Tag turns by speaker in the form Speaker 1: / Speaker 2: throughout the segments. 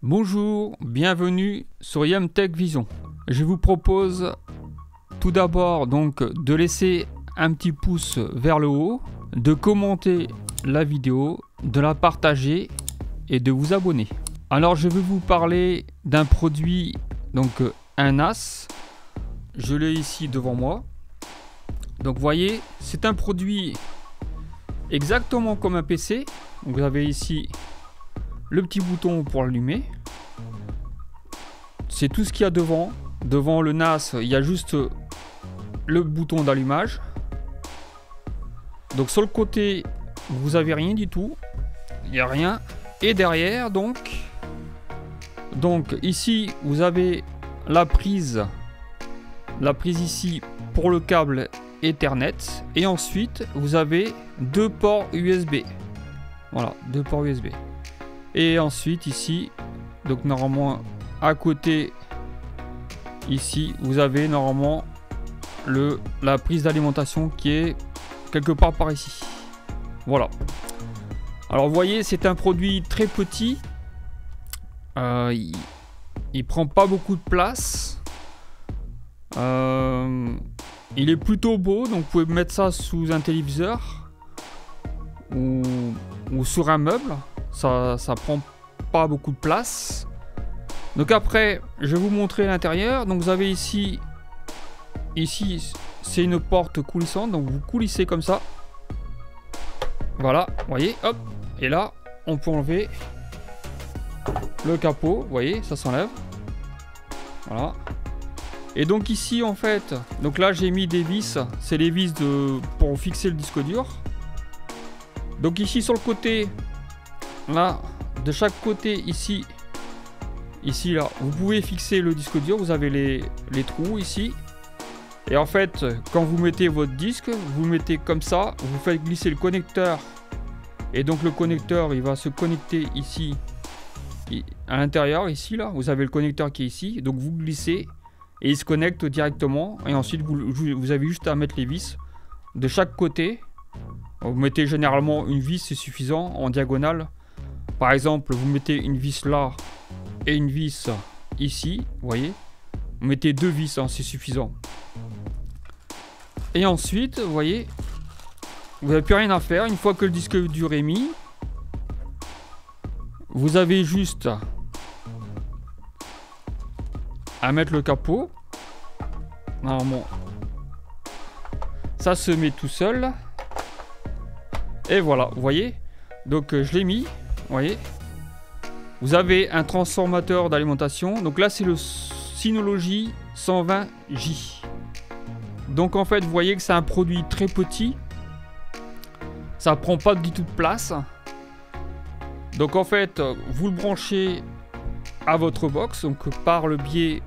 Speaker 1: Bonjour, bienvenue sur YamTech Vision. Je vous propose tout d'abord donc de laisser un petit pouce vers le haut, de commenter la vidéo, de la partager et de vous abonner. Alors je vais vous parler d'un produit, donc un NAS. Je l'ai ici devant moi. Donc vous voyez, c'est un produit exactement comme un PC. Donc, vous avez ici le petit bouton pour l'allumer. C'est tout ce qu'il y a devant. Devant le NAS, il y a juste le bouton d'allumage. Donc sur le côté, vous avez rien du tout. Il n'y a rien. Et derrière, donc ici, vous avez la prise ici pour le câble Ethernet. Et ensuite, vous avez deux ports USB. Voilà, deux ports USB. Et ensuite ici, donc normalement à côté ici, vous avez normalement la prise d'alimentation qui est quelque part par ici. Voilà. Alors vous voyez, c'est un produit très petit. Il prend pas beaucoup de place. Il est plutôt beau, donc vous pouvez mettre ça sous un téléviseur ou sur un meuble. Ça prend pas beaucoup de place. Donc après, je vais vous montrer l'intérieur. Donc vous avez ici c'est une porte coulissante. Donc vous coulissez comme ça. Voilà, vous voyez, hop. Et là, on peut enlever le capot. Vous voyez, ça s'enlève. Voilà. Et donc ici, en fait, donc là j'ai mis des vis. C'est les vis pour fixer le disque dur. Donc ici sur le côté, là, de chaque côté ici là, vous pouvez fixer le disque dur. Vous avez les trous ici. Et en fait, quand vous mettez votre disque, vous le mettez comme ça. Vous faites glisser le connecteur. Et donc le connecteur, il va se connecter ici, à l'intérieur, ici là. Vous avez le connecteur qui est ici. Donc vous glissez et il se connecte directement. Et ensuite, vous avez juste à mettre les vis de chaque côté. Vous mettez généralement une vis, c'est suffisant, en diagonale. Par exemple, vous mettez une vis là et une vis ici, vous voyez. Vous mettez deux vis, hein, c'est suffisant. Et ensuite, vous voyez, vous n'avez plus rien à faire. Une fois que le disque dur est mis, vous avez juste à mettre le capot. Normalement, ça se met tout seul. Et voilà, vous voyez. Donc je l'ai mis, vous voyez. Vous avez un transformateur d'alimentation. Donc là, c'est le Synology 120J. Donc en fait, vous voyez que c'est un produit très petit. Ça prend pas du tout de place. Donc en fait, vous le branchez à votre box, donc par le biais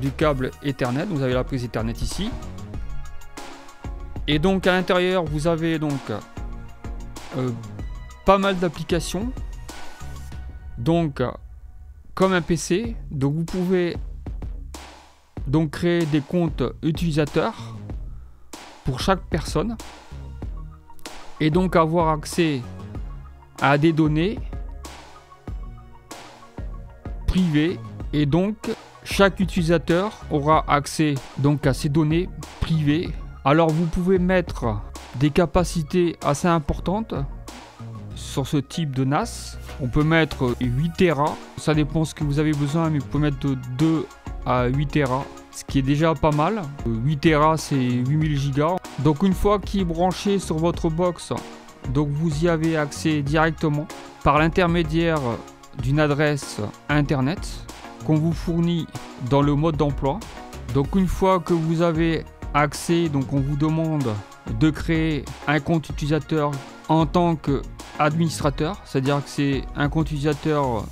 Speaker 1: du câble Ethernet. Vous avez la prise Ethernet ici. Et donc à l'intérieur, vous avez donc pas mal d'applications. Donc comme un PC, donc vous pouvez donc créer des comptes utilisateurs pour chaque personne et donc avoir accès à des données privées. Et donc chaque utilisateur aura accès donc à ces données privées. Alors vous pouvez mettre des capacités assez importantes sur ce type de NAS. On peut mettre 8 Tera, ça dépend ce que vous avez besoin, mais vous pouvez mettre de 2 à 8 Tera, ce qui est déjà pas mal. 8 Tera, c'est 8000 Go. Donc une fois qu'il est branché sur votre box, donc vous y avez accès directement par l'intermédiaire d'une adresse internet qu'on vous fournit dans le mode d'emploi. Donc une fois que vous avez accès, donc on vous demande de créer un compte utilisateur en tant qu'administrateur, c'est-à-dire que c'est un compte utilisateur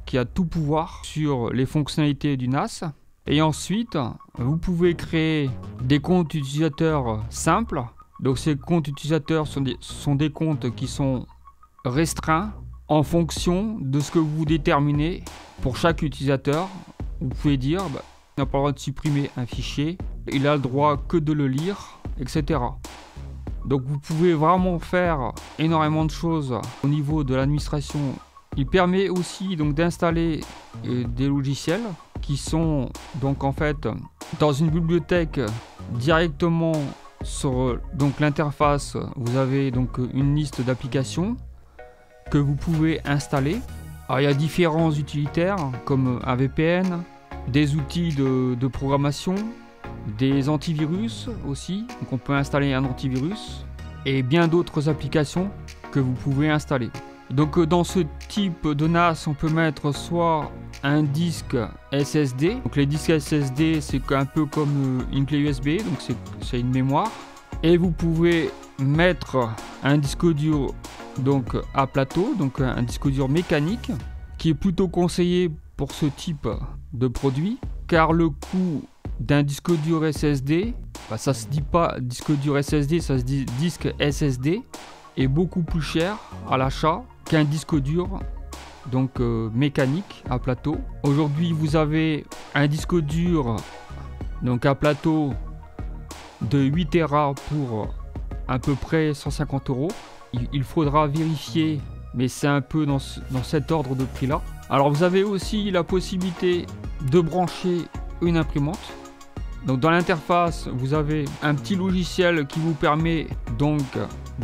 Speaker 1: qui a tout pouvoir sur les fonctionnalités du NAS. Et ensuite, vous pouvez créer des comptes utilisateurs simples. Donc ces comptes utilisateurs sont des comptes qui sont restreints en fonction de ce que vous déterminez pour chaque utilisateur. Vous pouvez dire, il n'a pas le droit de supprimer un fichier, il a le droit que de le lire, etc. Donc vous pouvez vraiment faire énormément de choses au niveau de l'administration Il permet aussi donc d'installer des logiciels qui sont donc en fait dans une bibliothèque directement sur donc l'interface. Vous avez donc une liste d'applications que vous pouvez installer. Alors, il y a différents utilitaires comme un VPN, des outils de programmation, des antivirus aussi. Donc on peut installer un antivirus et bien d'autres applications que vous pouvez installer. Donc dans ce type de NAS, on peut mettre soit un disque SSD. Donc les disques SSD, c'est un peu comme une clé USB, donc c'est une mémoire. Et vous pouvez mettre un disque dur donc à plateau, donc un disque dur mécanique, qui est plutôt conseillé pour ce type de produit, car le coût d'un disque dur SSD, ça se dit pas disque dur SSD, ça se dit disque SSD, est beaucoup plus cher à l'achat qu'un disque dur donc mécanique à plateau. Aujourd'hui, vous avez un disque dur donc à plateau de 8 Tera pour à peu près 150 €. Il faudra vérifier, mais c'est un peu dans cet ordre de prix là. Alors vous avez aussi la possibilité de brancher une imprimante. Donc dans l'interface, vous avez un petit logiciel qui vous permet donc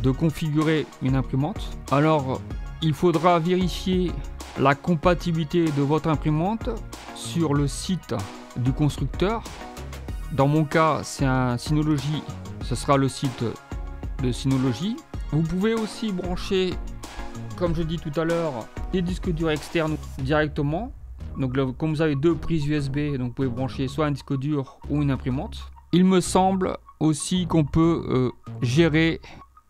Speaker 1: de configurer une imprimante. Alors il faudra vérifier la compatibilité de votre imprimante sur le site du constructeur. Dans mon cas, c'est un Synology, ce sera le site de Synology. Vous pouvez aussi brancher, comme je dis tout à l'heure, des disques durs externes directement. Donc là, comme vous avez deux prises USB, donc vous pouvez brancher soit un disque dur ou une imprimante. Il me semble aussi qu'on peut gérer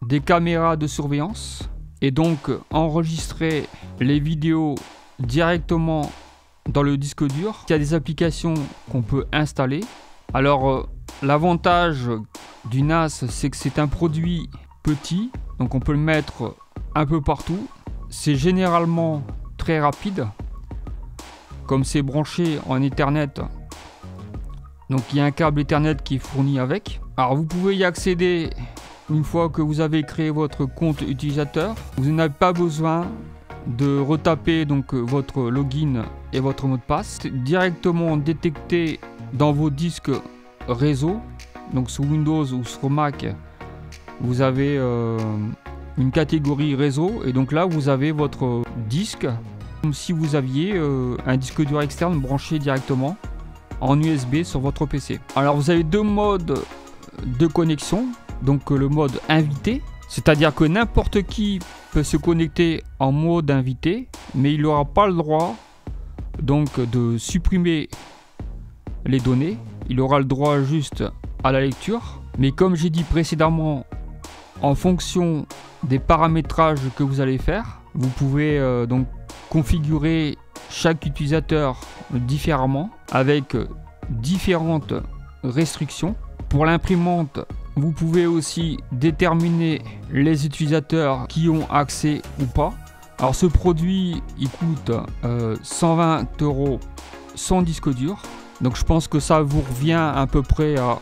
Speaker 1: des caméras de surveillance et donc enregistrer les vidéos directement dans le disque dur. Il y a des applications qu'on peut installer. Alors l'avantage du NAS, c'est que c'est un produit petit, donc on peut le mettre un peu partout. C'est généralement très rapide, comme c'est branché en Ethernet. Donc il y a un câble Ethernet qui est fourni avec. Alors vous pouvez y accéder une fois que vous avez créé votre compte utilisateur. Vous n'avez pas besoin de retaper donc votre login et votre mot de passe. C'est directement détecté dans vos disques réseau. Donc sous Windows ou sur Mac, vous avez une catégorie réseau et donc là vous avez votre disque comme si vous aviez un disque dur externe branché directement en USB sur votre PC. Alors vous avez deux modes de connexion. Donc le mode invité, c'est-à-dire que n'importe qui peut se connecter en mode invité, mais il n'aura pas le droit donc de supprimer les données. Il aura le droit juste à la lecture. Mais comme j'ai dit précédemment, en fonction des paramétrages que vous allez faire, vous pouvez donc configurer chaque utilisateur différemment avec différentes restrictions. Pour l'imprimante, vous pouvez aussi déterminer les utilisateurs qui ont accès ou pas. Alors ce produit, il coûte 120 € sans disque dur. Donc je pense que ça vous revient à peu près à...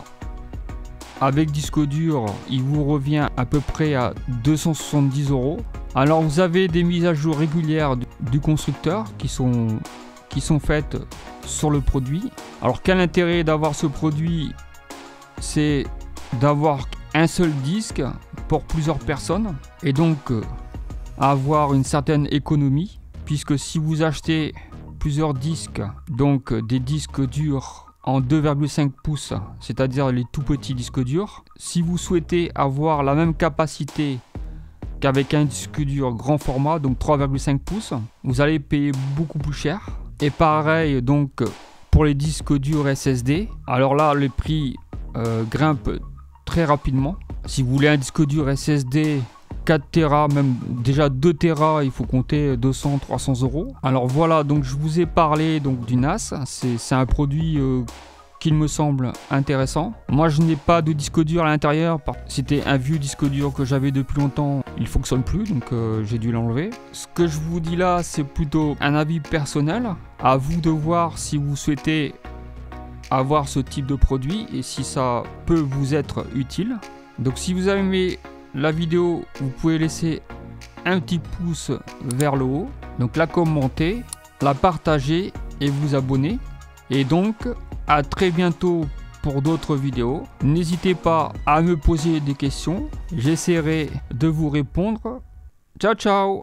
Speaker 1: Avec disque dur, il vous revient à peu près à 270 €. Alors vous avez des mises à jour régulières du constructeur qui sont faites sur le produit. Alors quel intérêt d'avoir ce produit? C'est d'avoir un seul disque pour plusieurs personnes et donc avoir une certaine économie, puisque si vous achetez plusieurs disques, donc des disques durs en 2,5 pouces, c'est-à-dire les tout petits disques durs, si vous souhaitez avoir la même capacité qu'avec un disque dur grand format, donc 3,5 pouces, vous allez payer beaucoup plus cher. Et pareil donc pour les disques durs SSD. Alors là, les prix grimpent très rapidement. Si vous voulez un disque dur SSD 4 Tera, même déjà 2 Tera, il faut compter 200-300 €. Alors voilà, donc je vous ai parlé donc du NAS. C'est un produit qui me semble intéressant. Moi je n'ai pas de disque dur à l'intérieur. C'était un vieux disque dur que j'avais depuis longtemps. Il ne fonctionne plus, donc j'ai dû l'enlever. Ce que je vous dis là, c'est plutôt un avis personnel. À vous de voir si vous souhaitez avoir ce type de produit et si ça peut vous être utile. Donc si vous avez aimé la vidéo, vous pouvez laisser un petit pouce vers le haut. Donc la commenter, la partager et vous abonner. Et donc à très bientôt pour d'autres vidéos. N'hésitez pas à me poser des questions. J'essaierai de vous répondre. Ciao ciao.